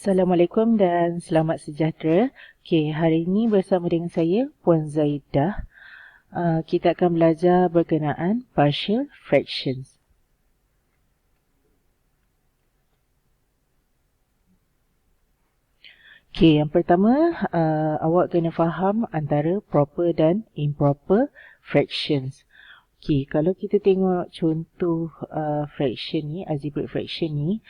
Assalamualaikum dan selamat sejahtera. Okey, hari ini bersama dengan saya Puan Zaidah, kita akan belajar berkenaan partial fractions. Okey, yang pertama awak kena faham antara proper dan improper fractions. Okey, kalau kita tengok contoh fraction ni, algebraic fraction ni,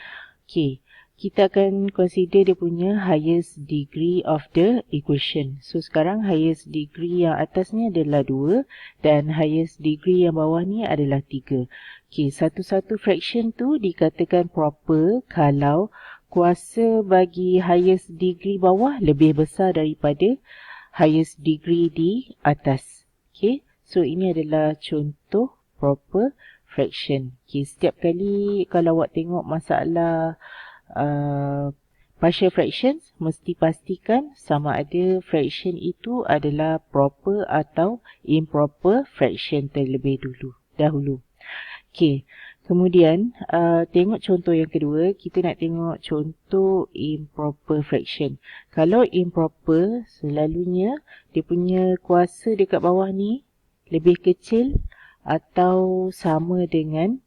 okey, kita akan consider dia punya highest degree of the equation. So, sekarang highest degree yang atas ni adalah 2 dan highest degree yang bawah ni adalah 3. Okey, satu-satu fraction tu dikatakan proper kalau kuasa bagi highest degree bawah lebih besar daripada highest degree di atas. Okey, so ini adalah contoh proper fraction. Okey, setiap kali kalau awak tengok masalah partial fractions, mesti pastikan sama ada fraction itu adalah proper atau improper fraction terlebih dahulu. Okey, kemudian tengok contoh yang kedua, kita nak tengok contoh improper fraction. Kalau improper, selalunya dia punya kuasa dekat bawah ni lebih kecil atau sama dengan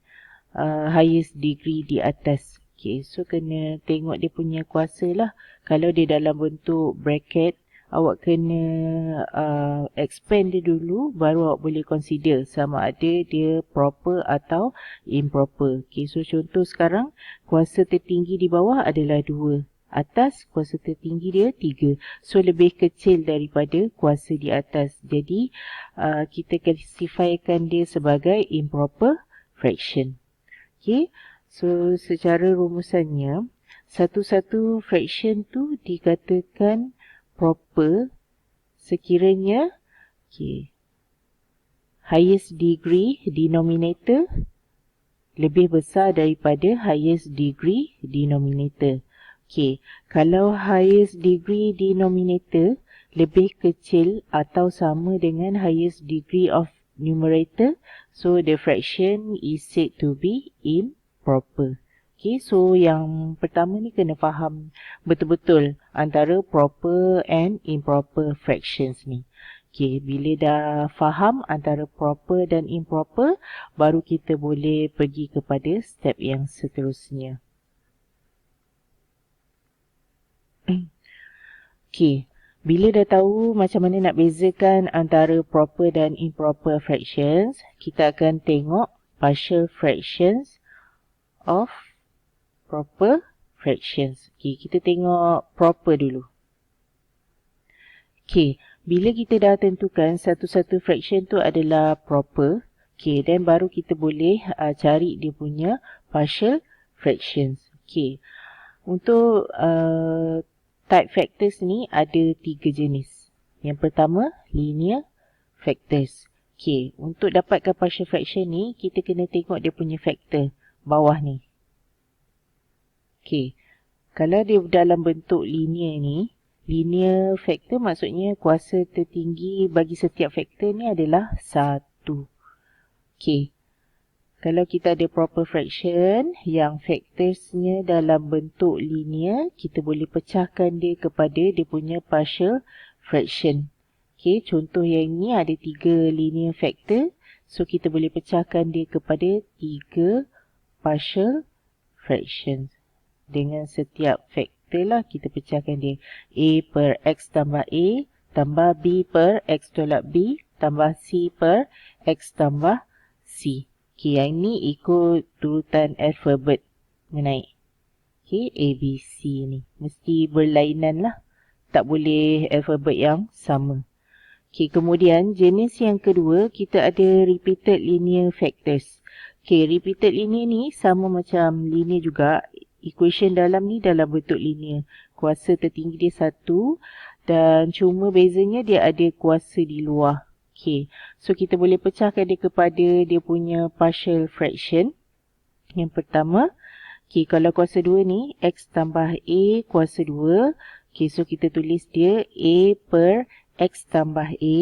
highest degree di atas. Okay, so kena tengok dia punya kuasa lah. Kalau dia dalam bentuk bracket, awak kena expand dia dulu, baru awak boleh consider sama ada dia proper atau improper. Okay, so contoh sekarang, kuasa tertinggi di bawah adalah 2. Atas, kuasa tertinggi dia 3. So, lebih kecil daripada kuasa di atas. Jadi, kita classifykan dia sebagai improper fraction. Okay, so secara rumusannya, satu-satu fraction tu dikatakan proper sekiranya highest degree denominator lebih besar daripada highest degree denominator. Okay, kalau highest degree denominator lebih kecil atau sama dengan highest degree of numerator, so the fraction is said to be improper. Okay, so yang pertama ni kena faham betul-betul antara proper and improper fractions ni. Okay, bila dah faham antara proper dan improper, baru kita boleh pergi kepada step yang seterusnya. Okay, bila dah tahu macam mana nak bezakan antara proper dan improper fractions, kita akan tengok partial fractions of proper fractions. Okay, kita tengok proper dulu. Okay, bila kita dah tentukan satu-satu fraction tu adalah proper, okay, dan baru kita boleh cari dia punya partial fractions. Okay, untuk type factors ni ada 3 jenis. Yang pertama, linear factors. Okay, untuk dapatkan partial fraction ni, kita kena tengok dia punya factor bawah ni. Okay, kalau dia dalam bentuk linear ni, linear factor maksudnya kuasa tertinggi bagi setiap factor ni adalah 1. Okay, kalau kita ada proper fraction yang factorsnya dalam bentuk linear, kita boleh pecahkan dia kepada dia punya partial fraction. Okay, contoh yang ni ada 3 linear factor. So, kita boleh pecahkan dia kepada 3 partial fractions. Dengan setiap factor lah kita pecahkan dia. A per X tambah A, tambah B per X tolak B, tambah C per X tambah C. Okay, yang ni ikut turutan alfabet menaik. Okay, A, B, C ni. Mesti berlainan lah. Tak boleh alfabet yang sama. Okay, kemudian jenis yang kedua, kita ada repeated linear factors. Okay, repeated linear ni sama macam linear juga. Equation dalam ni dalam bentuk linear. Kuasa tertinggi dia 1 dan cuma bezanya dia ada kuasa di luar. Okay, so kita boleh pecahkan dia kepada dia punya partial fraction. Yang pertama, okay, kalau kuasa 2 ni, X tambah A kuasa 2. Okay, so kita tulis dia A per X tambah A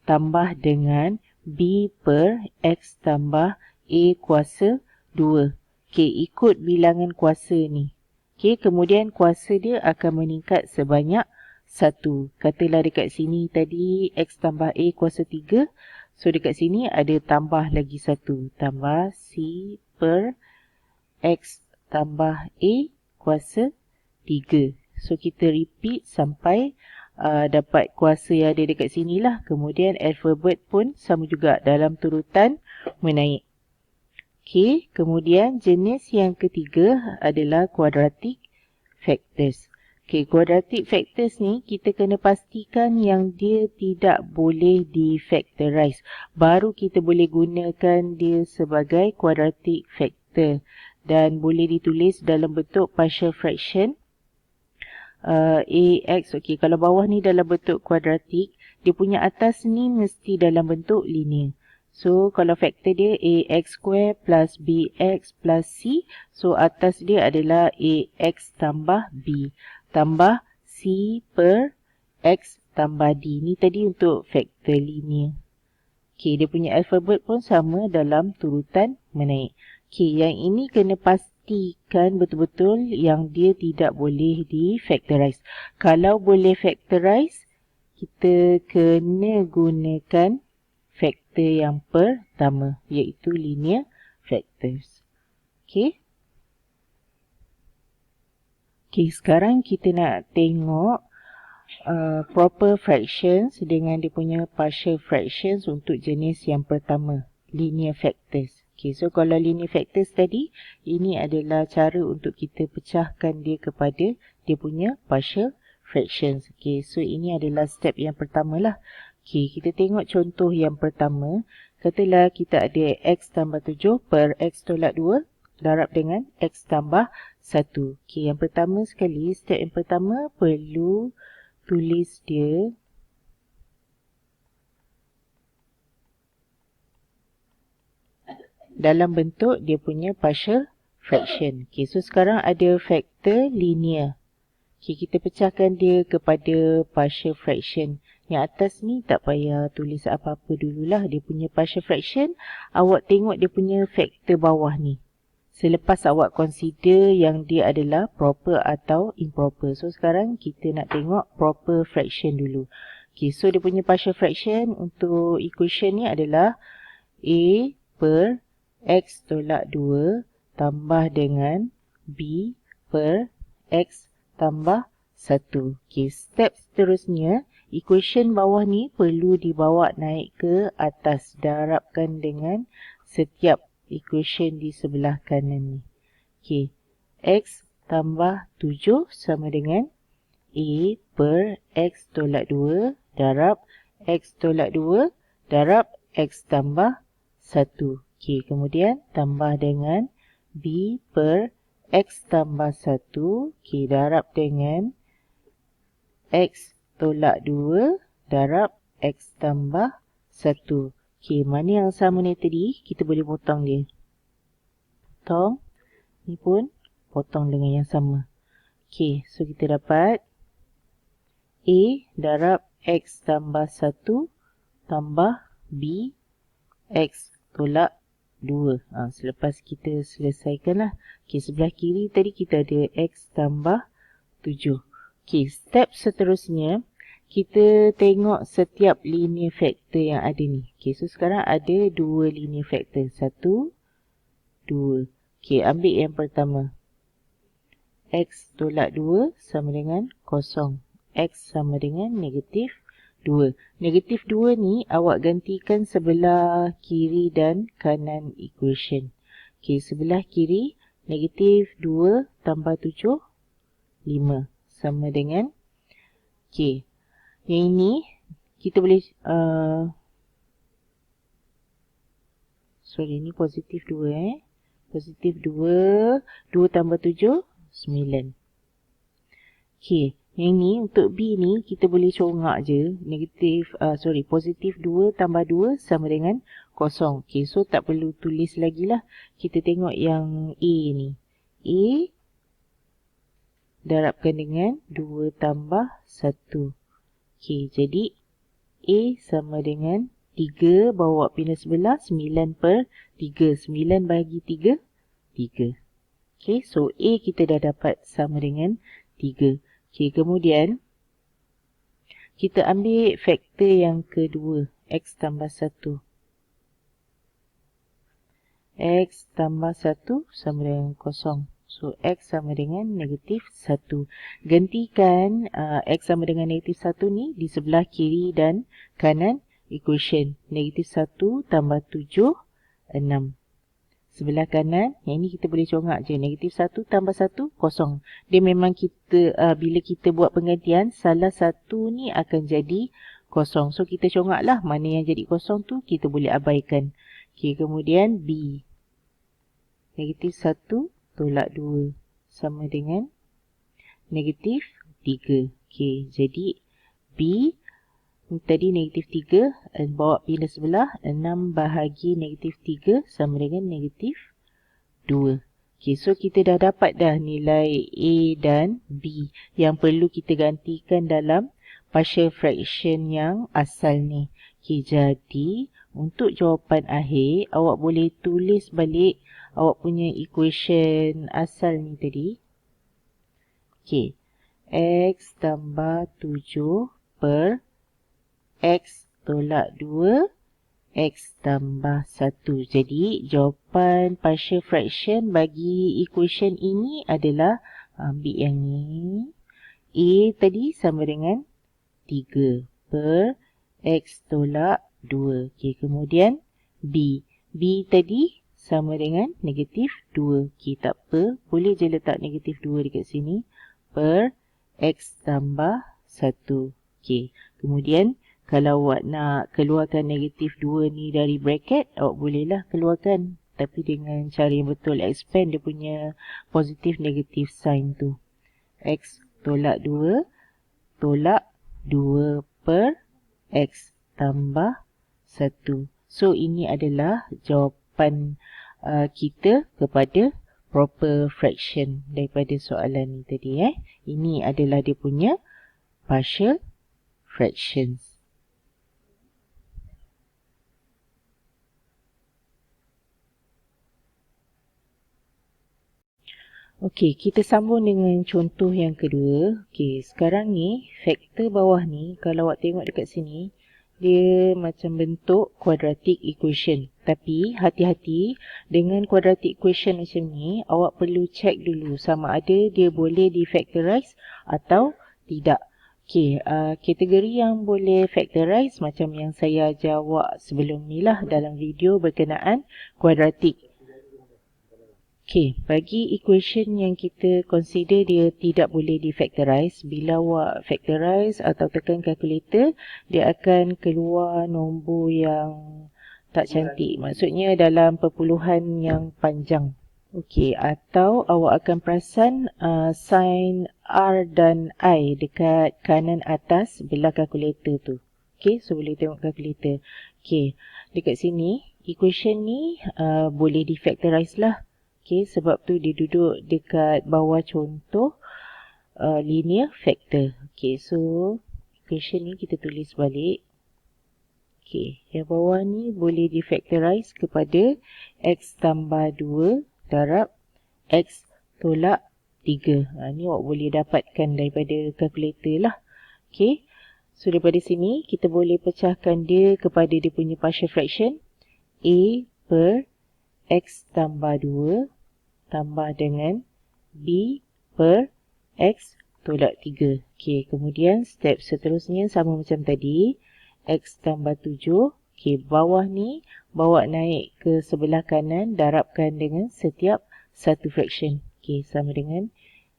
tambah dengan B per X tambah A kuasa 2. Okay, ikut bilangan kuasa ni. Okey, kemudian kuasa dia akan meningkat sebanyak 1. Katalah dekat sini tadi X tambah A kuasa 3. So dekat sini ada tambah lagi 1. Tambah C per X tambah A kuasa 3. So kita repeat sampai dapat kuasa yang ada dekat sini lah. Kemudian alfabet pun sama juga dalam turutan menaik. Okey, kemudian jenis yang ketiga adalah quadratic factors. Okey, quadratic factors ni kita kena pastikan yang dia tidak boleh di-factorize. Baru kita boleh gunakan dia sebagai quadratic factor. Dan boleh ditulis dalam bentuk partial fraction. AX, okey, kalau bawah ni dalam bentuk kuadratik, dia punya atas ni mesti dalam bentuk linear. So, kalau faktor dia AX square plus BX plus C, so atas dia adalah AX tambah B tambah C per X tambah D. Ni tadi untuk faktor linear. Okey, dia punya alfabet pun sama dalam turutan menaik. Okey, yang ini kena pastikan betul-betul yang dia tidak boleh di-factorize. Kalau boleh factorize, kita kena gunakan faktor yang pertama, iaitu linear factors. Okey. Okey, sekarang kita nak tengok proper fractions dengan dia punya partial fractions untuk jenis yang pertama, linear factors. Okay, so kalau linear factors tadi, ini adalah cara untuk kita pecahkan dia kepada dia punya partial fractions. Okay, so ini adalah step yang pertama lah. Okay, kita tengok contoh yang pertama. Katalah kita ada X tambah 7 per X tolak 2 darab dengan X tambah 1. Okay, yang pertama sekali, step yang pertama perlu tulis dia dalam bentuk dia punya partial fraction. Okay, so sekarang ada faktor linear. Okay, kita pecahkan dia kepada partial fraction. Yang atas ni tak payah tulis apa-apa dululah. Dia punya partial fraction, awak tengok dia punya faktor bawah ni. Selepas awak consider yang dia adalah proper atau improper. So sekarang kita nak tengok proper fraction dulu. Okay, so dia punya partial fraction untuk equation ni adalah A per X tolak 2 tambah dengan B per X tambah 1. Okay, step seterusnya, equation bawah ni perlu dibawa naik ke atas. Darabkan dengan setiap equation di sebelah kanan ni. Okay, X tambah 7 sama dengan A per X tolak 2 darab X tolak 2 darab X tambah 1. Okay, kemudian tambah dengan B per X tambah 1. Okay, darab dengan X tolak 2 darab X tambah 1. Okay, mana yang sama ni tadi, kita boleh potong dia. Potong. Ni pun potong dengan yang sama. Okay, so kita dapat A darab X tambah 1 tambah B X tolak 2. Selepas kita selesaikan lah. Okay, sebelah kiri tadi kita ada X tambah 7. Okay, step seterusnya, kita tengok setiap linear factor yang ada ni. Okay, so sekarang ada 2 linear factor. 1, 2. Okay, ambil yang pertama. X tolak 2 sama dengan 0. X sama dengan negatif 2. Negatif 2 ni awak gantikan sebelah kiri dan kanan equation. Okay, sebelah kiri negatif 2 tambah 7, 5 sama dengan. Okay, yang ini kita boleh sorry, ni positif 2 positif 2, 2 tambah 7, 9. Okay, yang ni untuk B ni kita boleh congak je. Negatif, positif 2 tambah 2 sama dengan 0. Okay, so tak perlu tulis lagi lah. Kita tengok yang A ni. A darabkan dengan 2 tambah 1. Okay, jadi A sama dengan 3, bawa pindah sebelah, 9 per 3. 9 bagi 3, 3. Okay, so A kita dah dapat sama dengan 3. Okay, kemudian kita ambil faktor yang kedua, X tambah 1. X tambah 1 sama dengan kosong. So, X sama dengan negatif 1. Gantikan X sama dengan negatif 1 ni di sebelah kiri dan kanan equation. Negatif 1 tambah 7, 6. Sebelah kanan, yang ni kita boleh congak je. Negatif 1 tambah 1, kosong. Dia memang kita, bila kita buat penggantian, salah satu ni akan jadi kosong. So, kita congak lah. Mana yang jadi kosong tu, kita boleh abaikan. Okay, kemudian B. Negatif 1 tolak 2 sama dengan negatif 3. Okay, jadi B tadi negatif 3, bawa pindah sebelah, 6 bahagi negatif 3 sama dengan negatif 2. Okay, so kita dah dapat dah nilai A dan B yang perlu kita gantikan dalam partial fraction yang asal ni. Okay, jadi untuk jawapan akhir, awak boleh tulis balik awak punya equation asal ni tadi. Okay, X tambah 7 per X tolak 2, X tambah 1. Jadi, jawapan partial fraction bagi equation ini adalah, ambil yang ni. A tadi sama dengan 3 per X tolak 2. Okay, kemudian B. B tadi sama dengan negatif 2. Okay, tak apa. Boleh je letak negatif 2 dekat sini. Per X tambah 1. Okay, kemudian kalau awak nak keluarkan negatif 2 ni dari bracket, awak bolehlah keluarkan. Tapi dengan cara yang betul, expand dia punya positif negatif sign tu. X tolak 2, tolak 2 per X tambah 1. So, ini adalah jawapan kita kepada proper fraction daripada soalan ni tadi. Ini adalah dia punya partial fractions. Okey, kita sambung dengan contoh yang kedua. Okey, sekarang ni, faktor bawah ni, kalau awak tengok dekat sini, dia macam bentuk quadratic equation. Tapi, hati-hati dengan quadratic equation macam ni, awak perlu check dulu sama ada dia boleh di-factorize atau tidak. Okey, kategori yang boleh factorize macam yang saya ajar awak sebelum ni lah dalam video berkenaan quadratic. Okay, bagi equation yang kita consider dia tidak boleh di-factorize, bila awak factorize atau tekan calculator, dia akan keluar nombor yang tak cantik. Maksudnya dalam perpuluhan yang panjang. Okay, atau awak akan perasan sign R dan I dekat kanan atas belah calculator tu. Okay, so boleh tengok calculator. Okay, dekat sini, equation ni boleh di-factorize lah. Okay, sebab tu dia duduk dekat bawah contoh linear factor. Okay, so equation ni kita tulis balik. Okay, yang bawah ni boleh di-factorize kepada X tambah 2 darab X tolak 3. Ni awak boleh dapatkan daripada calculator lah. Okay, so daripada sini kita boleh pecahkan dia kepada dia punya partial fraction. A per X tambah 2 tambah dengan B per X tolak 3. Okay, kemudian step seterusnya sama macam tadi. X tambah 7. Okay, bawah ni bawa naik ke sebelah kanan, darabkan dengan setiap satu fraction. Okay, sama dengan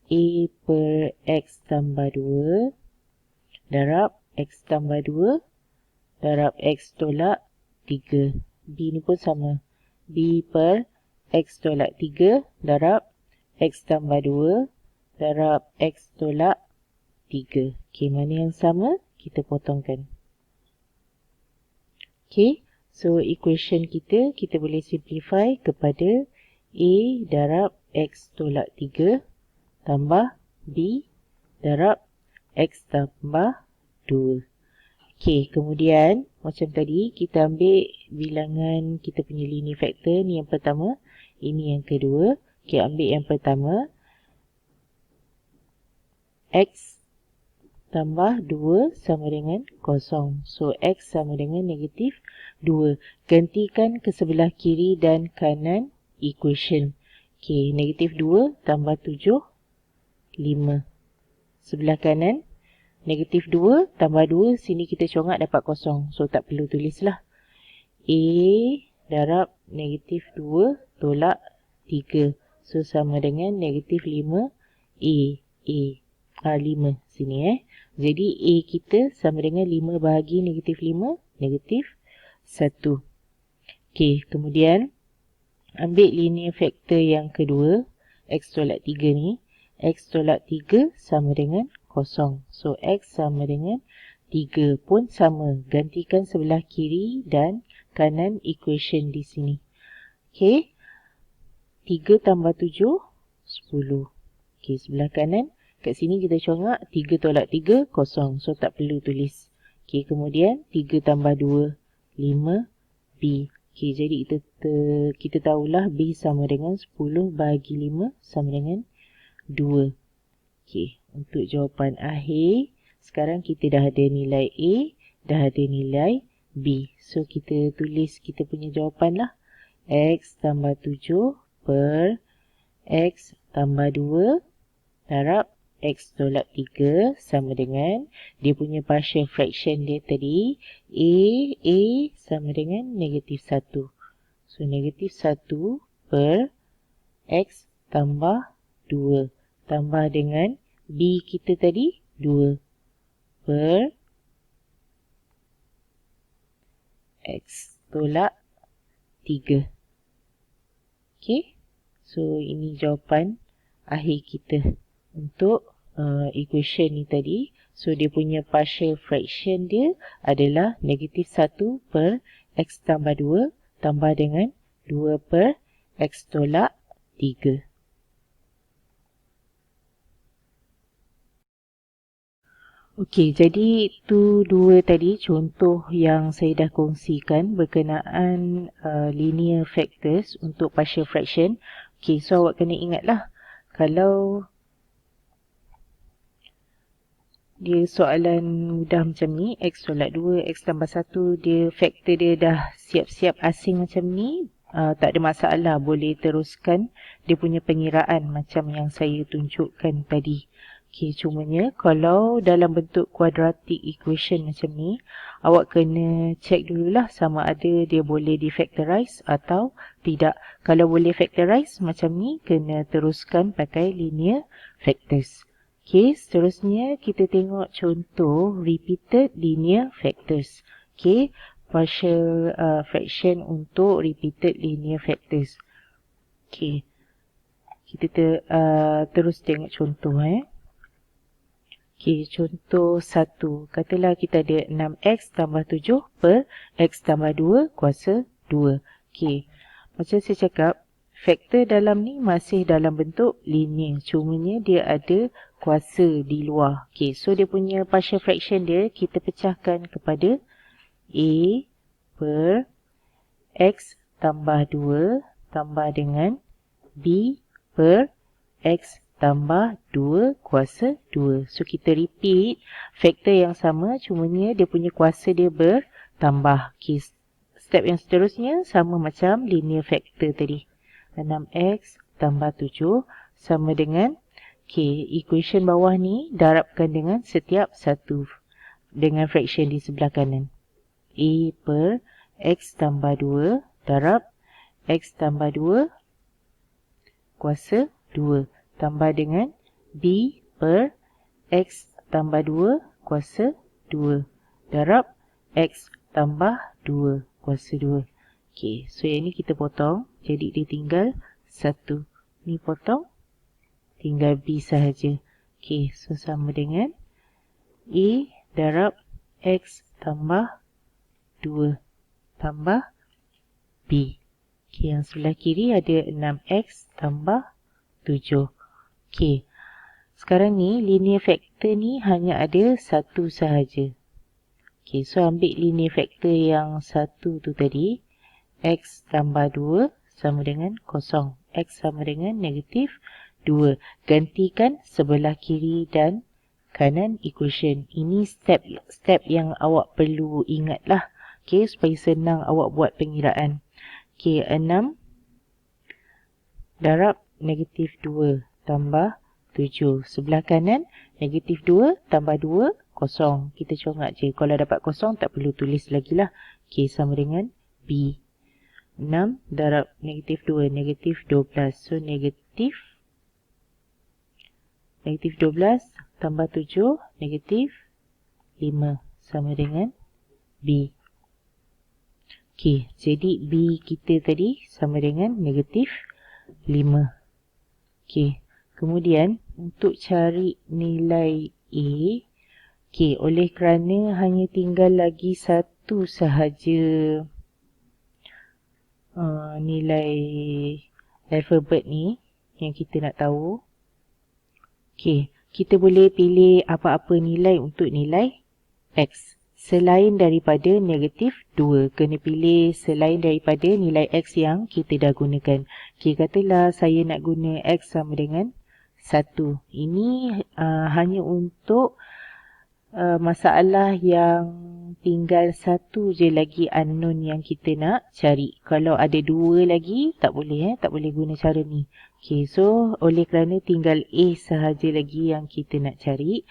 A per X tambah 2 darab X tambah 2 darab X tolak 3. B ni pun sama. B per X tolak 3 darab X tambah 2 darab X tolak 3. Okay, mana yang sama? Kita potongkan. Okay, so equation kita boleh simplify kepada A darab X tolak 3 tambah B darab X tambah 2. Okay, kemudian macam tadi kita ambil bilangan kita punya linear factor ni yang pertama. Ini yang kedua. Okey, ambil yang pertama. X tambah 2 sama dengan kosong. So, X sama dengan negatif 2. Gantikan ke sebelah kiri dan kanan equation. Okey, negatif 2 tambah 7, 5. Sebelah kanan, negatif 2 tambah 2, sini kita congak dapat kosong. So, tak perlu tulislah. A darab negatif 2 tolak 3. So, sama dengan negatif 5 A. 5 sini Jadi A kita sama dengan 5 bahagi negatif 5, negatif 1. Okey, kemudian ambil linear factor yang kedua, X tolak 3 ni. X tolak 3 sama dengan kosong. So, X sama dengan 3 pun sama. Gantikan sebelah kiri dan kanan equation di sini. Okey, 3 tambah 7, 10. Okey, sebelah kanan. Kat sini kita congak 3 tolak 3, kosong. So, tak perlu tulis. Okey, kemudian 3 tambah 2, 5, B. Okey, jadi kita tahulah B sama dengan 10 bahagi 5 sama dengan 2. Okey, untuk jawapan akhir, sekarang kita dah ada nilai A, dah ada nilai B. So, kita tulis kita punya jawapan lah. X tambah 7 per X tambah 2 darab X tolak 3 sama dengan dia punya partial fraction dia tadi. A sama dengan negatif 1. So, negatif 1 per X tambah 2 tambah dengan B kita tadi 2 per X tolak 3. Okay. So, ini jawapan akhir kita untuk equation ni tadi. So, dia punya partial fraction dia adalah negatif 1 per X tambah 2 tambah dengan 2 per X tolak 3. Okey, jadi itu dua tadi contoh yang saya dah kongsikan berkenaan linear factors untuk partial fraction. Okey, so awak kena ingatlah kalau dia soalan mudah macam ni, X tolak 2, X tambah 1, dia faktor dia dah siap-siap asing macam ni, tak ada masalah, boleh teruskan dia punya pengiraan macam yang saya tunjukkan tadi. Okey, cumanya kalau dalam bentuk quadratic equation macam ni, awak kena check dululah sama ada dia boleh difactorize atau tidak. Kalau boleh factorize macam ni, kena teruskan pakai linear factors. Okey, seterusnya kita tengok contoh repeated linear factors. Okey, partial fraction untuk repeated linear factors. Okey, kita terus tengok contoh. Okey, contoh 1. Katalah kita ada 6X tambah 7 per X tambah 2 kuasa 2. Okey, macam saya cakap, faktor dalam ni masih dalam bentuk linear. Cumanya dia ada kuasa di luar. Okey, so dia punya partial fraction dia kita pecahkan kepada A per X tambah 2 tambah dengan B per X tambah 2 kuasa 2. So, kita repeat faktor yang sama, cumanya dia punya kuasa dia bertambah. Okay, step yang seterusnya sama macam linear factor tadi. 6X tambah 7 sama dengan, okay, equation bawah ni darabkan dengan setiap satu dengan fraction di sebelah kanan. A per X tambah 2 darab X tambah 2 kuasa 2 tambah dengan B per X tambah 2 kuasa 2 darab X tambah 2 kuasa 2. Okey, so yang ni kita potong. Jadi dia tinggal 1. Ni potong. Tinggal B sahaja. Okey, so sama dengan A darab X tambah 2 tambah B. Okey, yang sebelah kiri ada 6X tambah 7. Okey, sekarang ni linear factor ni hanya ada satu sahaja. Okey, so ambil linear factor yang satu tu tadi. X tambah 2 sama dengan kosong. X sama dengan negatif 2. Gantikan sebelah kiri dan kanan equation. Ini step yang awak perlu ingat lah. Okay, supaya senang awak buat pengiraan. Okay, 6 darab negatif 2 tambah 7. Sebelah kanan, negatif 2 tambah 2, kosong. Kita corak je. Kalau dapat kosong, tak perlu tulis lagi lah. Okay, sama dengan B. 6 darab negatif 2, negatif 12. So, negatif 12 tambah 7, negatif 5. Sama dengan B. Okay, jadi B kita tadi sama dengan negatif 5. Okay, kemudian untuk cari nilai A, okay, oleh kerana hanya tinggal lagi satu sahaja nilai alfabet ni yang kita nak tahu. Okay, kita boleh pilih apa-apa nilai untuk nilai X. Selain daripada negatif 2. Kena pilih selain daripada nilai X yang kita dah gunakan. Okay, katalah saya nak guna X sama dengan 1. Ini hanya untuk masalah yang tinggal satu je lagi unknown yang kita nak cari. Kalau ada 2 lagi, tak boleh tak boleh guna cara ni. Okay, so oleh kerana tinggal A sahaja lagi yang kita nak cari,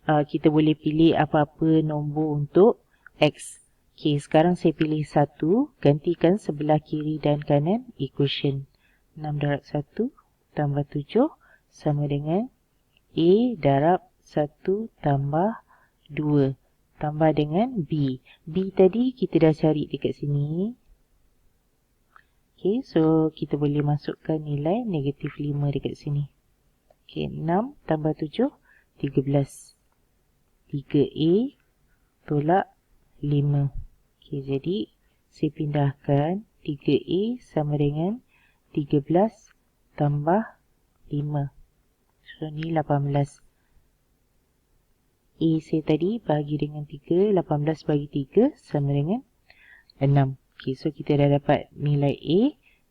kita boleh pilih apa-apa nombor untuk X. Okay, sekarang saya pilih 1. Gantikan sebelah kiri dan kanan equation. 6 darab 1 tambah 7 sama dengan A darab 1 tambah 2 tambah dengan B. B tadi kita dah cari dekat sini. Okay, so kita boleh masukkan nilai negatif 5 dekat sini. Okay, 6 tambah 7, 13. 3A tolak 5. Okay, jadi saya pindahkan 3A sama dengan 13 tambah 5. So, ni 18. A saya tadi bagi dengan 3, 18 bagi 3 sama dengan 6. Okay, so kita dah dapat nilai A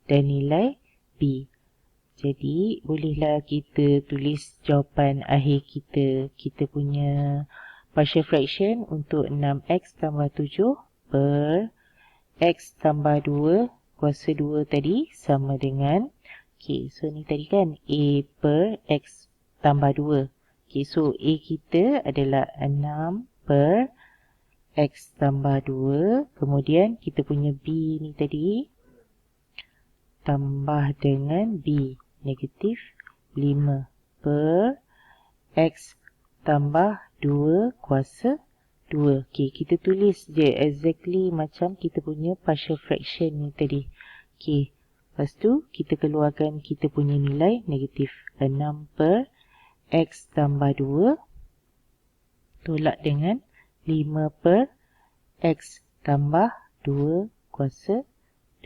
dan nilai B. Jadi, bolehlah kita tulis jawapan akhir kita. Kita punya partial fraction untuk 6x tambah 7 per x tambah 2 kuasa 2 tadi sama dengan, okay, so ni tadi kan A per x tambah 2. Okay, so A kita adalah 6 per x tambah 2. Kemudian kita punya B ni tadi tambah dengan B negatif 5 per x tambah 2 kuasa 2. Okay, kita tulis je exactly macam kita punya partial fraction ni tadi. Okay, lepas tu kita keluarkan kita punya nilai negatif 6 per x tambah 2 tolak dengan 5 per x tambah 2 kuasa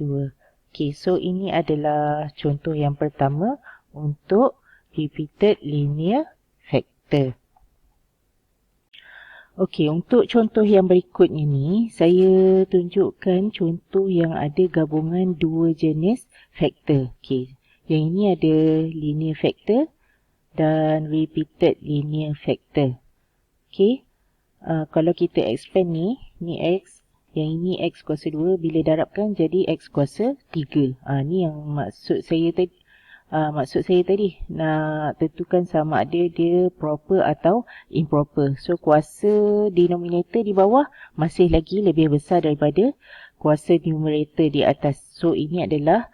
2. Okay, so ini adalah contoh yang pertama untuk repeated linear factor. Okey, untuk contoh yang berikutnya ni, saya tunjukkan contoh yang ada gabungan dua jenis faktor. Okey, yang ini ada linear factor dan repeated linear factor. Okey, kalau kita expand ni X, yang ini X kuasa 2, bila darabkan jadi X kuasa 3. Ni yang maksud saya tadi. Nak tentukan sama ada dia proper atau improper. So, kuasa denominator di bawah masih lagi lebih besar daripada kuasa numerator di atas. So, ini adalah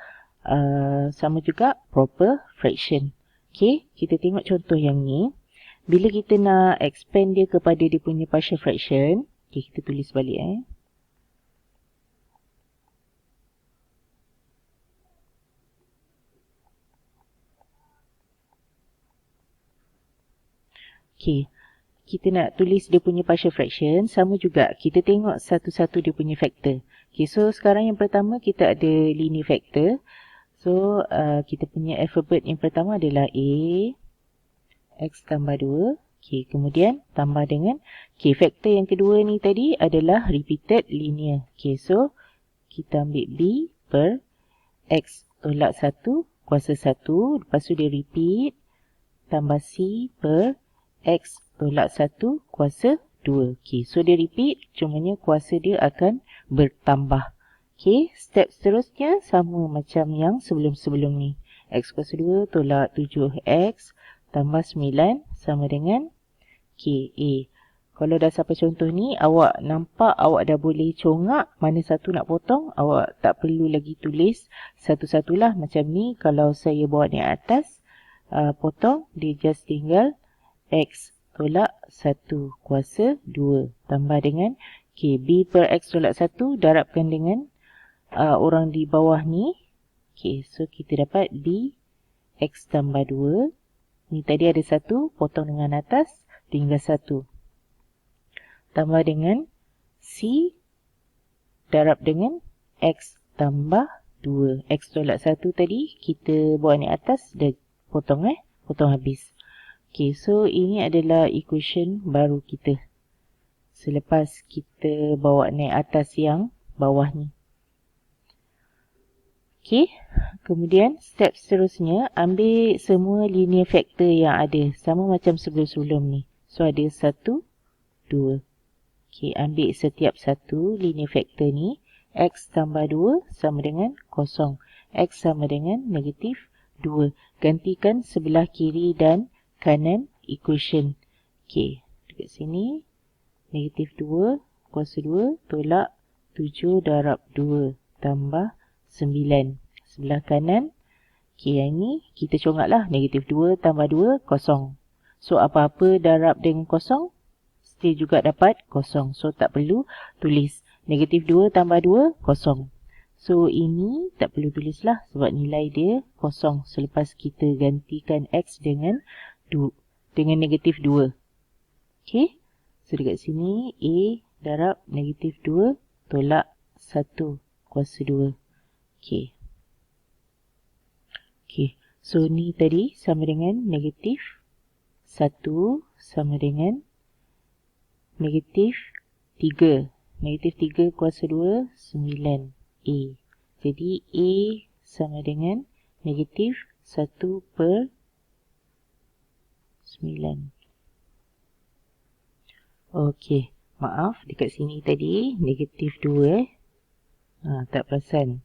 sama juga proper fraction. Okay, kita tengok contoh yang ni. Bila kita nak expand dia kepada dia punya partial fraction, okay, kita tulis balik Okay, kita nak tulis dia punya partial fraction, sama juga kita tengok satu-satu dia punya factor. Okay, so sekarang yang pertama kita ada linear factor. So, kita punya alphabet yang pertama adalah A, X tambah 2. Okay, kemudian tambah dengan, okay, factor yang kedua ni tadi adalah repeated linear. Okay, so kita ambil B per X tolak 1 kuasa 1. Lepas tu dia repeat. Tambah C per X tolak 1 kuasa 2. Okay, so dia repeat. Cumanya kuasa dia akan bertambah. Okay, step seterusnya sama macam yang sebelum-sebelum ni. X kuasa 2 tolak 7X tambah 9 sama dengan KA. Kalau dah sampai contoh ni, awak nampak awak dah boleh congak mana satu nak potong. Awak tak perlu lagi tulis satu-satulah macam ni. Kalau saya bawa ni atas, potong, dia just tinggal X tolak 1 kuasa 2 tambah dengan K. B per X tolak 1 darabkan dengan orang di bawah ni. Okay, so kita dapat B X tambah 2. Ni tadi ada 1, potong dengan atas, tinggal 1. Tambah dengan C darab dengan X tambah 2. X tolak 1 tadi, kita bawa ni atas, dah potong potong habis. Okay, so ini adalah equation baru kita. Selepas kita bawa naik atas yang bawah ni. Okay, kemudian step seterusnya, ambil semua linear factor yang ada. Sama macam sebelum-sebelum ni. So ada 1, 2. Okay, ambil setiap satu linear factor ni. X tambah 2 sama dengan 0. X sama dengan negatif 2. Gantikan sebelah kiri dan kanan equation. Okay, dekat sini. Negatif 2 kuasa 2 tolak 7 darab 2 tambah 9. Sebelah kanan. Okay, yang ni kita congaklah. Negatif 2 tambah 2, 0. So, apa-apa darab dengan 0, still juga dapat 0. So, tak perlu tulis. Negatif 2 tambah 2, 0. So, ini tak perlu tulislah sebab nilai dia 0 selepas kita gantikan X dengan negatif 2. Okay. So, dekat sini A darab negatif 2 tolak 1 kuasa 2. Okay. Okay. So, ni tadi sama dengan negatif 1 sama dengan negatif 3. Negatif 3 kuasa 2, 9. A. Jadi, A sama dengan negatif 1 per 9. Okey, maaf dekat sini tadi negatif 2 tak perasan.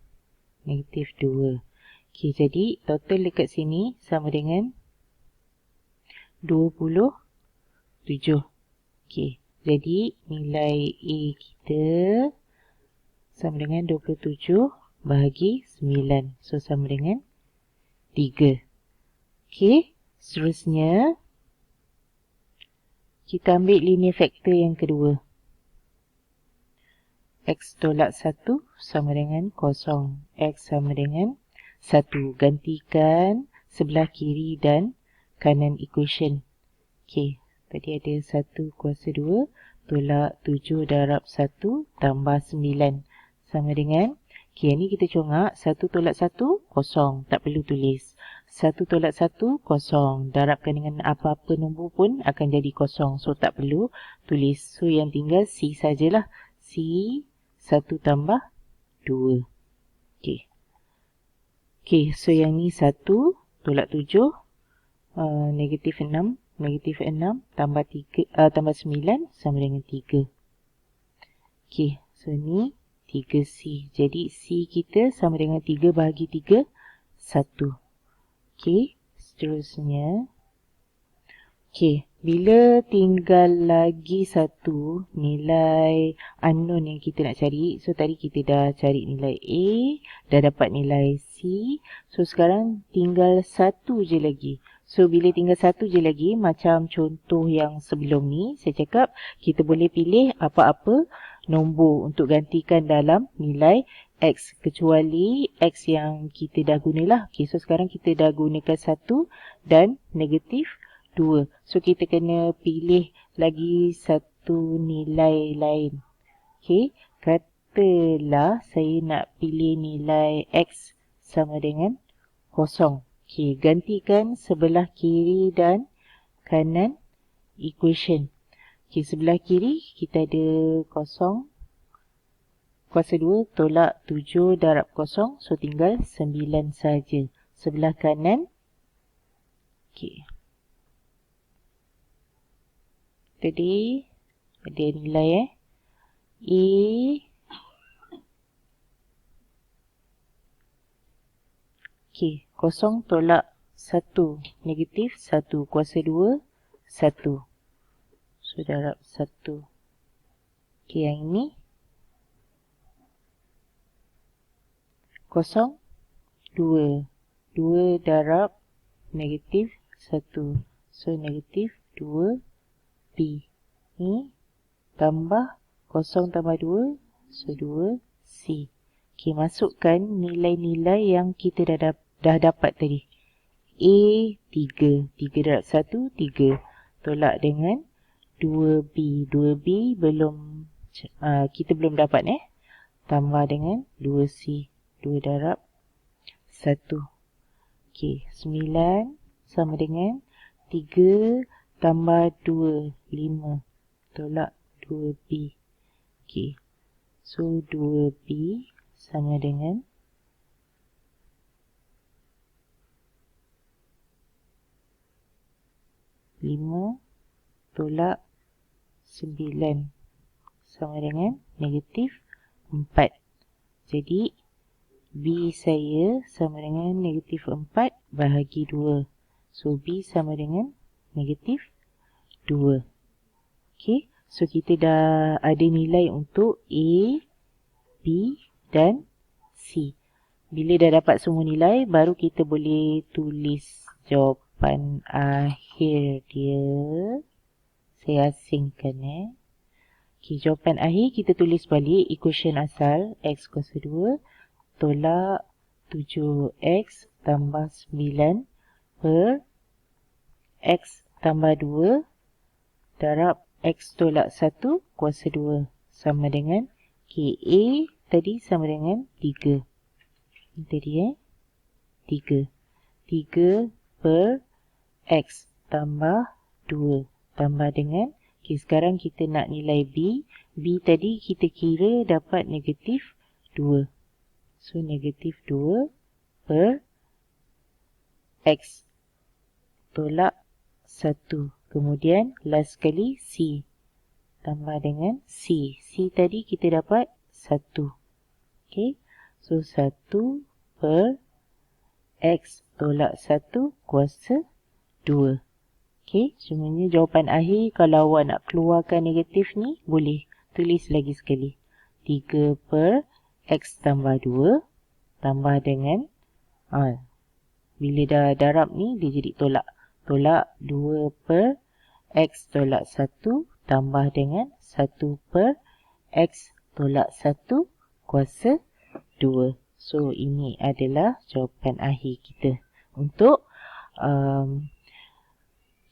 Negatif 2. Okey, jadi total dekat sini sama dengan 27. Okey, jadi nilai A kita sama dengan 27 bahagi 9. So, sama dengan 3. Okey, seterusnya kita ambil linear factor yang kedua. X tolak 1 sama dengan 0. X sama dengan 1. Gantikan sebelah kiri dan kanan equation. Okey, tadi ada 1 kuasa 2 tolak 7 darab 1 tambah 9. Sama dengan, okey, ni kita congak. 1 tolak 1, 0. Tak perlu tulis. 1 tolak 1, 0. Darabkan dengan apa-apa nombor pun akan jadi 0. So, tak perlu tulis. So, yang tinggal C sajalah. C 1 tambah 2. Okey. Okey, so yang ni 1 tolak 7. Negatif 6. Negatif 6 tambah 9 sama dengan 3. Okey, so ni 3C. Jadi, C kita sama dengan 3 bahagi 3, 1. Okey, seterusnya. Okey, bila tinggal lagi satu nilai unknown yang kita nak cari. So, tadi kita dah cari nilai A, dah dapat nilai C. So, sekarang tinggal satu je lagi. So, bila tinggal satu je lagi, macam contoh yang sebelum ni, saya cakap kita boleh pilih apa-apa nombor untuk gantikan dalam nilai X. Kecuali X yang kita dah gunalah. Okay, so sekarang kita dah gunakan 1 dan negatif 2. So, kita kena pilih lagi satu nilai lain. Okay, katalah saya nak pilih nilai X sama dengan 0. Okay, gantikan sebelah kiri dan kanan equation. Okay, sebelah kiri kita ada 0. kuasa 2 tolak 7 darab kosong. So, tinggal 9 saja. Sebelah kanan. Okey. Tadi ada nilai A kosong tolak 1 negatif 1 kuasa 2 1. So, darab 1. Yang ini kosong 2. 2 darab negatif 1. So, negatif 2B. Ni tambah kosong tambah 2. So, 2C. Masukkan nilai-nilai yang kita dah dapat tadi. A 3. 3 darab 1, 3. Tolak dengan 2B. 2B belum, kita belum dapat Tambah dengan 2C. 2 darab 1. 9 sama dengan 3 tambah 2, 5. Tolak 2B. So, 2B sama dengan 5 tolak 9 sama dengan negatif 4. Jadi, B saya sama dengan negatif 4 bahagi 2. So, B sama dengan negatif 2. So kita dah ada nilai untuk A, B dan C. Bila dah dapat semua nilai, baru kita boleh tulis jawapan akhir dia. Saya asingkan jawapan akhir kita tulis balik equation asal X kuasa 2 tolak 7X tambah 9 per X tambah 2 darab X tolak 1 kuasa 2 sama dengan KA tadi sama dengan 3. Ini tadi 3. 3 per X tambah 2 tambah dengan sekarang kita nak nilai B. B tadi kita kira dapat negatif 2. So, negatif 2 per X tolak 1. Kemudian, last sekali C. Tambah dengan C. C tadi kita dapat 1. So, 1 per X tolak 1 kuasa 2. Sebenarnya jawapan akhir kalau awak nak keluarkan negatif ni, boleh tulis lagi sekali. 3 per X tambah 2 tambah dengan, bila dah darab ni, dia jadi tolak. Tolak 2 per X tolak 1 tambah dengan 1 per X tolak 1 kuasa 2. So, ini adalah jawapan akhir kita untuk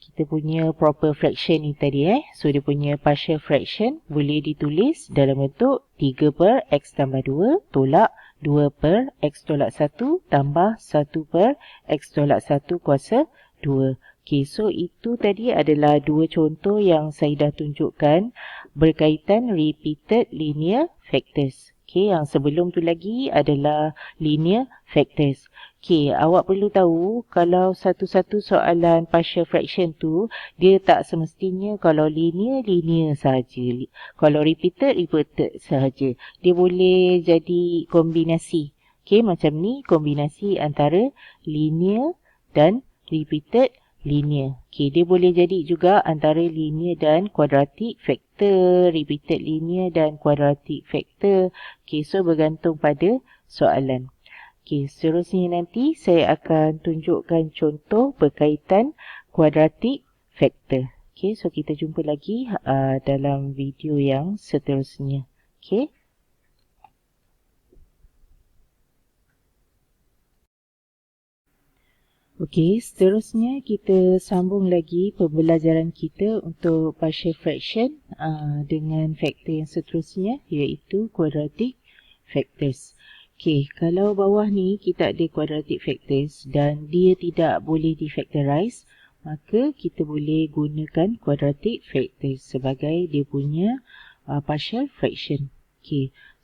kita punya proper fraction ni tadi So, dia punya partial fraction boleh ditulis dalam bentuk 3 per X tambah 2 tolak 2 per X tolak 1 tambah 1 per X tolak 1 kuasa 2. So itu tadi adalah dua contoh yang saya dah tunjukkan berkaitan repeated linear factors. Yang sebelum tu lagi adalah linear factors. Awak perlu tahu kalau satu-satu soalan partial fraction tu, dia tak semestinya kalau linear sahaja. Kalau repeated sahaja. Dia boleh jadi kombinasi. Macam ni kombinasi antara linear dan repeated linear. Dia boleh jadi juga antara linear dan quadratic factor, repeated linear dan quadratic factor. So bergantung pada soalan. Seterusnya nanti saya akan tunjukkan contoh berkaitan quadratic factor. So kita jumpa lagi dalam video yang seterusnya. Seterusnya kita sambung lagi pembelajaran kita untuk partial fraction dengan faktor yang seterusnya iaitu quadratic factors. Kalau bawah ni kita ada quadratic factors dan dia tidak boleh difactorize, maka kita boleh gunakan quadratic factors sebagai dia punya partial fraction.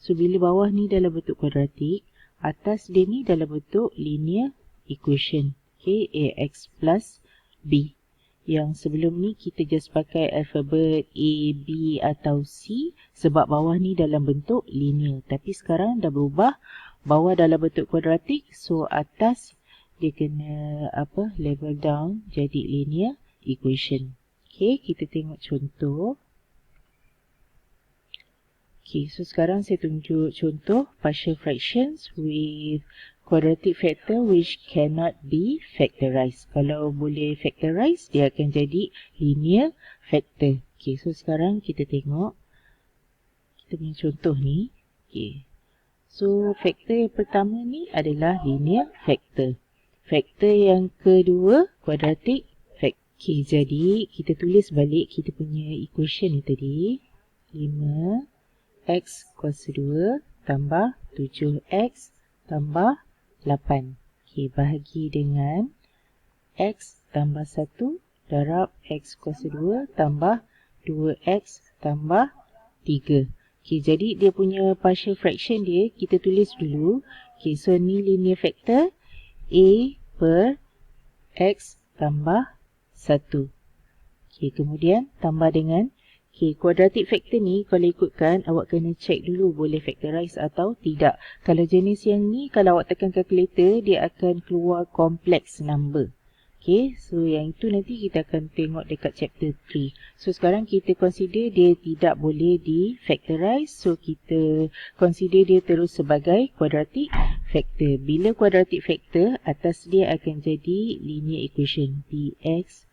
So, bila bawah ni dalam bentuk kuadratik, atas dia ni dalam bentuk linear equation. Okay, AX plus B. Yang sebelum ni kita just pakai alfabet A, B atau C sebab bawah ni dalam bentuk linear. Tapi sekarang dah berubah, bawah dalam bentuk kuadratik, so atas dia kena level down jadi linear equation. Okay, kita tengok contoh. Okay, so sekarang saya tunjuk contoh partial fractions with quadratic factor which cannot be factorized. Kalau boleh factorize, dia akan jadi linear factor. Okay, so sekarang kita tengok kita punya contoh ni. Okay, so factor yang pertama ni adalah linear factor. Factor yang kedua quadratic factor. Okay, jadi kita tulis balik kita punya equation ni tadi. 5x kuasa 2 tambah 7x tambah 8. Okay, bahagi dengan x tambah 1 darab x kuasa 2 tambah 2x tambah 3. Okay, jadi dia punya partial fraction dia, kita tulis dulu. Okay, so ni linear factor a per x tambah 1. Okay, kemudian tambah dengan quadratic factor ni kalau ikutkan awak kena check dulu boleh factorize atau tidak. Kalau jenis yang ni kalau awak tekan calculator dia akan keluar complex number. Okay, so yang itu nanti kita akan tengok dekat chapter 3. So sekarang kita consider dia tidak boleh di factorize. So kita consider dia terus sebagai quadratic factor. Bila quadratic factor atas dia akan jadi linear equation dx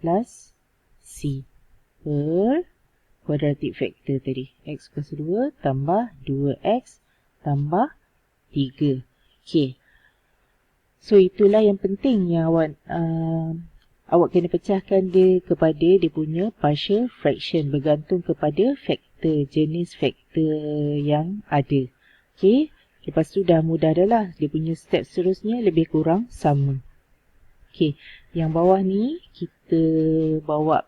plus c per quadratic factor tadi. X kuasa 2 tambah 2x tambah 3. Okay. So itulah yang penting yang awak kena pecahkan dia kepada dia punya partial fraction. Bergantung kepada faktor, jenis faktor yang ada. Okay. Lepas tu dah mudah dah lah. Dia punya step seterusnya lebih kurang sama. Okay. Yang bawah ni kita bawa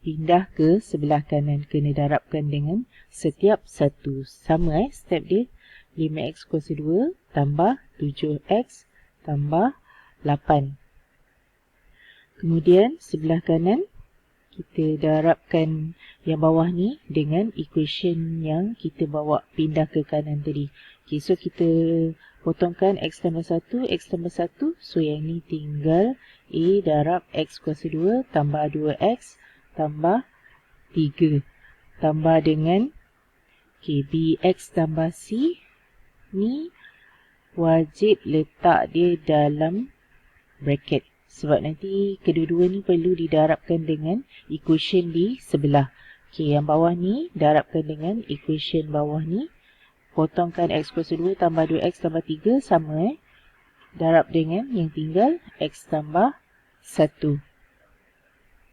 pindah ke sebelah kanan, kena darabkan dengan setiap satu. Sama step dia. 5x kuasa 2 tambah 7x tambah 8. Kemudian sebelah kanan kita darabkan yang bawah ni dengan equation yang kita bawa pindah ke kanan tadi. Okay, so kita potongkan x tambah 1, x tambah 1. So yang ni tinggal a darab x kuasa 2 tambah 2x tambah 3 tambah dengan bx tambah c ni wajib letak dia dalam bracket sebab nanti kedua-dua ni perlu didarabkan dengan equation di sebelah. Okay, yang bawah ni darabkan dengan equation bawah ni, potongkan x kuasa 2 tambah 2x tambah 3 sama darab dengan yang tinggal x tambah 1.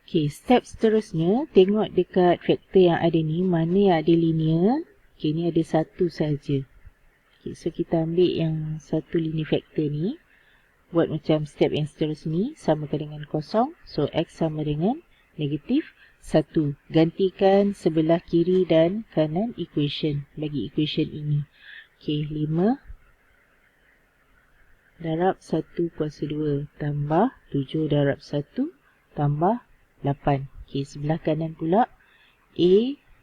Okay, step seterusnya, tengok dekat faktor yang ada ni, mana yang ada linear. Okay, ni ada satu saja. Okay, so kita ambil yang satu linear factor ni. Buat macam step yang seterusnya ni, samakan dengan kosong. So, x sama dengan negatif 1. Gantikan sebelah kiri dan kanan equation. Bagi equation ini. Okay, 5 darab 1 kuasa 2 tambah 7 darab 1 tambah 8. Okay, sebelah kanan pula a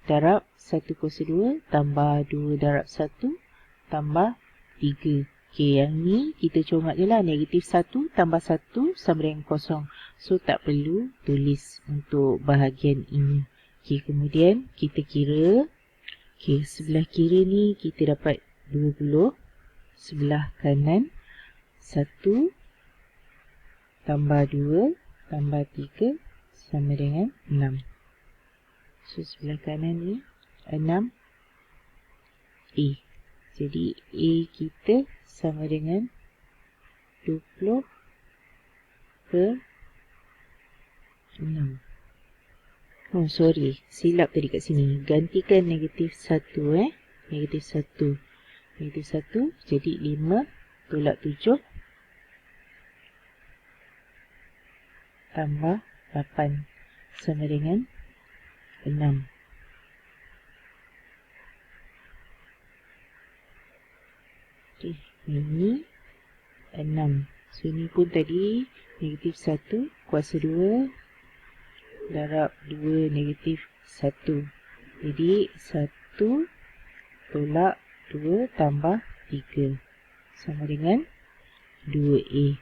darab 1 kuasa 2 tambah 2 darab 1 tambah 3. Okay, yang ni kita comak je lah. Negatif 1 tambah 1 sama dengan kosong. So, tak perlu tulis untuk bahagian ini. Okay, kemudian kita kira. Okay, sebelah kiri ni kita dapat 20. Sebelah kanan 1 tambah 2 tambah 3 sama dengan 6. So, sebelah kanan ni 6 A. Jadi, A kita sama dengan 20 per 6. Oh, sorry. Silap tadi kat sini. Gantikan negatif 1 Negatif 1. Negatif 1. Jadi, 5 tolak 7 tambah 8 sama dengan 6. Okay. Ini 6. So, ni pun tadi negatif 1 kuasa 2 darab 2 negatif 1. Jadi 1 tolak 2 tambah 3 sama dengan 2A.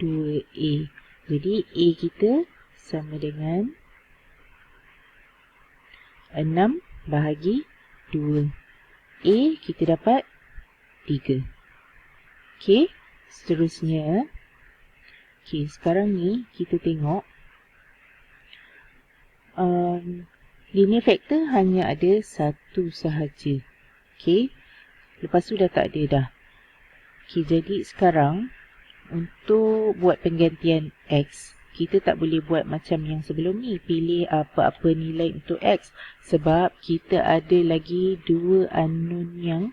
2A. Jadi A kita sama dengan 6 bahagi 2. A kita dapat 3. Okey, seterusnya. Okey, sekarang ni kita tengok linear factor hanya ada satu sahaja. Okey, lepas tu dah tak ada dah. Okey, jadi sekarang untuk buat penggantian X, kita tak boleh buat macam yang sebelum ni, pilih apa-apa nilai untuk X. Sebab kita ada lagi 2 unknown yang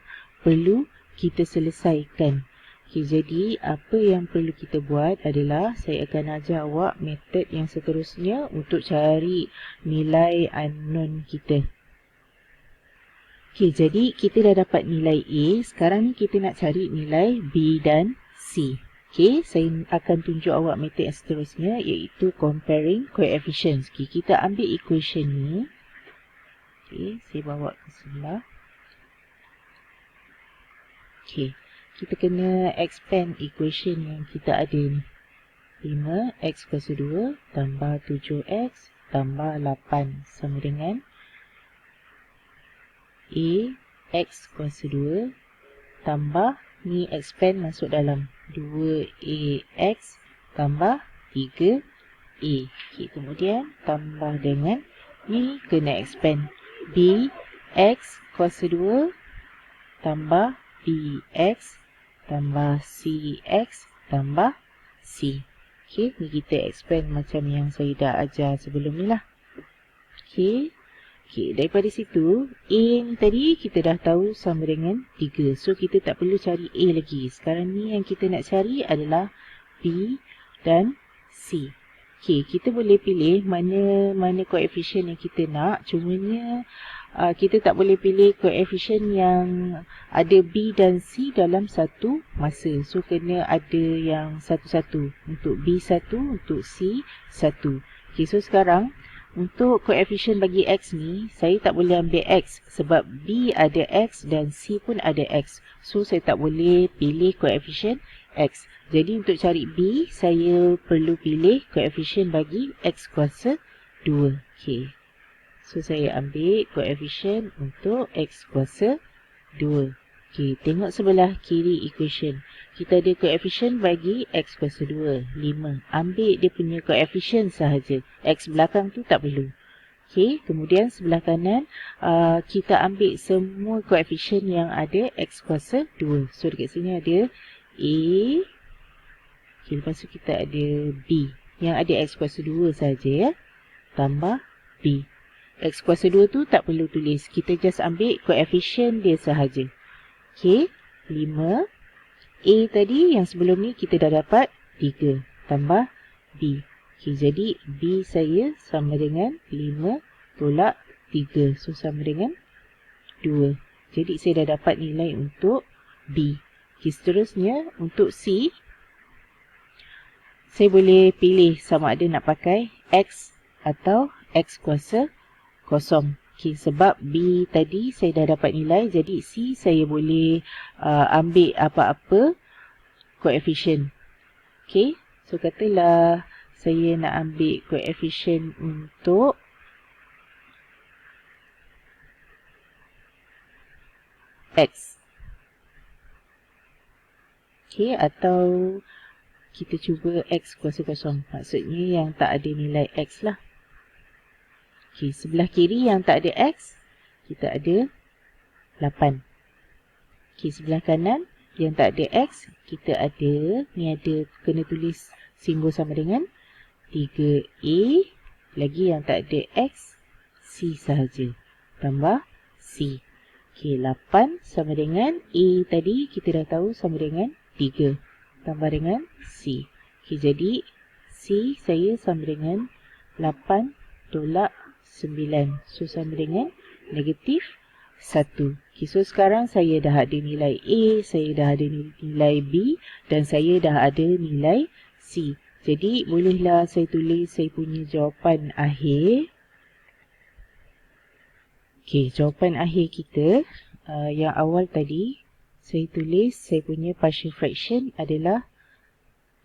perlu kita selesaikan. Okay, jadi apa yang perlu kita buat adalah saya akan ajar awak metod yang seterusnya untuk cari nilai unknown kita. Okay, jadi kita dah dapat nilai A. Sekarang ni kita nak cari nilai B dan C. Okay, saya akan tunjuk awak metod yang seterusnya iaitu comparing coefficients. Okay, kita ambil equation ni. Okay, saya bawa ke sebelah. Okay, kita kena expand equation yang kita ada ni. 5x kuasa 2 tambah 7x tambah 8 sama dengan A x kuasa 2 tambah ni expand masuk dalam 2ax tambah 3a. Okay, kemudian tambah dengan ni kena expand bx kuasa 2 tambah bx tambah cx tambah c. Okay, ni kita expand macam yang saya dah ajar sebelum ni lah. Okay. Okay, daripada situ, A ni tadi kita dah tahu sama dengan 3. So, kita tak perlu cari A lagi. Sekarang ni yang kita nak cari adalah B dan C. Okay, kita boleh pilih mana koefisien yang kita nak. Cumanya, kita tak boleh pilih koefisien yang ada B dan C dalam satu masa. So, kena ada yang satu-satu. Untuk B satu, untuk C satu. Okay, so sekarang, untuk koefisien bagi X ni, saya tak boleh ambil X sebab B ada X dan C pun ada X. So, saya tak boleh pilih koefisien X. Jadi, untuk cari B, saya perlu pilih koefisien bagi X kuasa 2. Okay. So, saya ambil koefisien untuk X kuasa 2. Okay, tengok sebelah kiri equation. Kita ada koefisien bagi X kuasa 2, 5. Ambil dia punya koefisien sahaja. X belakang tu tak perlu. Okay, kemudian sebelah kanan, kita ambil semua koefisien yang ada X kuasa 2. So, dekat sini ada A. Okay, lepas tu kita ada B. Yang ada X kuasa 2 sahaja ya. Tambah B. X kuasa 2 tu tak perlu tulis. Kita just ambil koefisien dia sahaja. Okay, 5. A tadi yang sebelum ni kita dah dapat 3. Tambah B. Okay, jadi B saya sama dengan 5 tolak 3. So, sama dengan 2. Jadi, saya dah dapat nilai untuk B. Okay, seterusnya untuk C, saya boleh pilih sama ada nak pakai X atau X kuasa kosong. Okay, sebab B tadi saya dah dapat nilai, jadi C saya boleh ambil apa-apa koefisien. Okay, so katalah saya nak ambil koefisien untuk X. Okay, atau kita cuba X kuasa kosong. Maksudnya yang tak ada nilai X lah. Okay, sebelah kiri yang tak ada X, kita ada 8. Okay, sebelah kanan yang tak ada X, kita ada, ni ada, kena tulis simbol sama dengan 3A, lagi yang tak ada X, C sahaja. Tambah C. Okay, 8 sama dengan A tadi, kita dah tahu sama dengan 3. Tambah dengan C. Okay, jadi C saya sama dengan 8 tolak 9. So, sama dengan negatif 1. Okay, so sekarang saya dah ada nilai A, saya dah ada nilai B dan saya dah ada nilai C. Jadi bolehlah saya tulis saya punya jawapan akhir. Okay, jawapan akhir kita yang awal tadi, saya tulis saya punya partial fraction adalah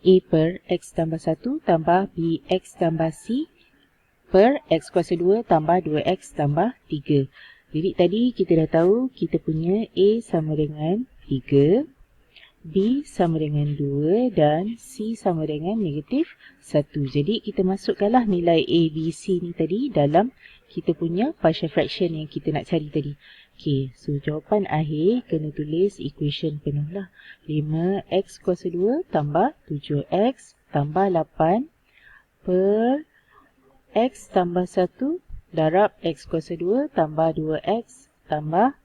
A per X tambah 1 tambah B X tambah C per X kuasa 2 tambah 2X tambah 3. Jadi tadi kita dah tahu kita punya A sama dengan 3, B sama dengan 2 dan C sama dengan negatif 1. Jadi kita masukkanlah nilai A, B, C ni tadi dalam kita punya partial fraction yang kita nak cari tadi. Okay, so jawapan akhir kena tulis equation penuh lah. 5X kuasa 2 tambah 7X tambah 8 per X tambah 1 darab X kuasa 2 tambah 2X tambah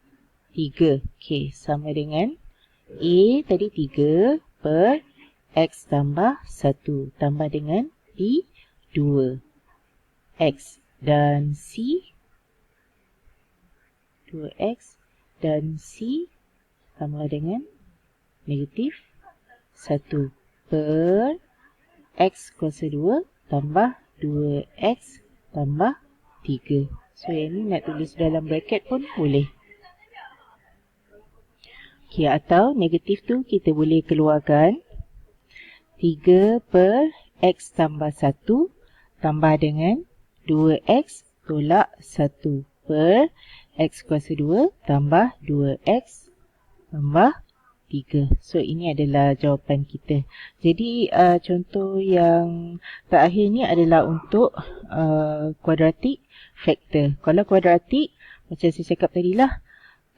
3. Okay, sama dengan A tadi 3 per X tambah 1 tambah dengan B 2X dan C 2X dan C sama dengan negatif 1 per X kuasa 2 tambah 2X tambah 3. So yang ni nak tulis dalam bracket pun boleh. Okay, atau negatif tu kita boleh keluarkan 3 per X tambah 1 tambah dengan 2X tolak 1 per X kuasa 2 tambah 2X tambah 3. So ini adalah jawapan kita. Jadi contoh yang terakhir ni adalah untuk quadratic factor. Kalau quadratic, macam saya cakap tadi lah,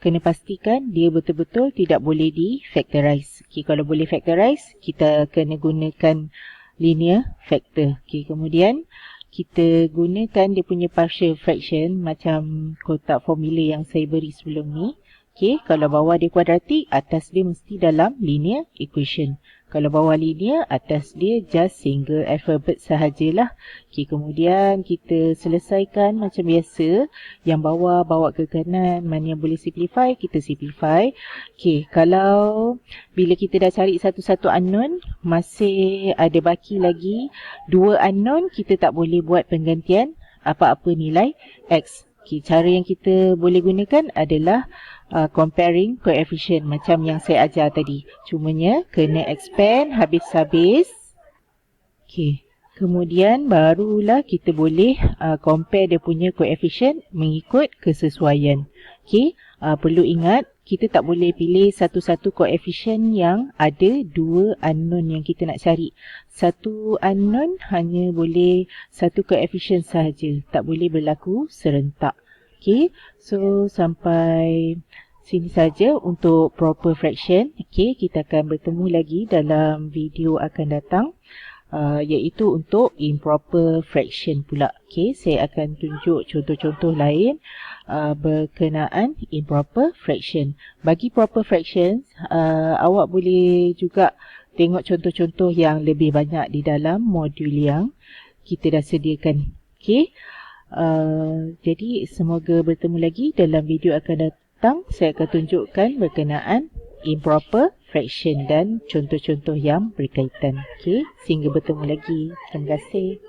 kena pastikan dia betul-betul tidak boleh di factorize. Okay, kalau boleh factorize, kita kena gunakan linear factor. Okay, kemudian kita gunakan dia punya partial fraction macam kotak formula yang saya beri sebelum ni. Okay, kalau bawah dia kuadratik, atas dia mesti dalam linear equation. Kalau bawah linear, atas dia just single alphabet sahajalah. Okay, kemudian kita selesaikan macam biasa. Yang bawah bawa ke kanan, mana yang boleh simplify, kita simplify. Okay, kalau bila kita dah cari satu-satu unknown, masih ada baki lagi 2 unknown, kita tak boleh buat penggantian apa-apa nilai X. Okay, cara yang kita boleh gunakan adalah comparing coefficient macam yang saya ajar tadi. Cumanya kena expand habis-habis. Okay. Kemudian barulah kita boleh compare dia punya coefficient mengikut kesesuaian. Okay. Perlu ingat kita tak boleh pilih satu-satu coefficient yang ada 2 unknown yang kita nak cari. Satu unknown hanya boleh satu coefficient sahaja. Tak boleh berlaku serentak. Okay, so sampai sini saja untuk proper fraction. Okay, kita akan bertemu lagi dalam video akan datang, iaitu untuk improper fraction pula. Okay, saya akan tunjuk contoh-contoh lain berkenaan improper fraction. Bagi proper fractions, awak boleh juga tengok contoh-contoh yang lebih banyak di dalam modul yang kita dah sediakan. Okay. Jadi semoga bertemu lagi dalam video akan datang. Saya akan tunjukkan berkenaan improper fraction dan contoh-contoh yang berkaitan. Okay, sehingga bertemu lagi. Terima kasih.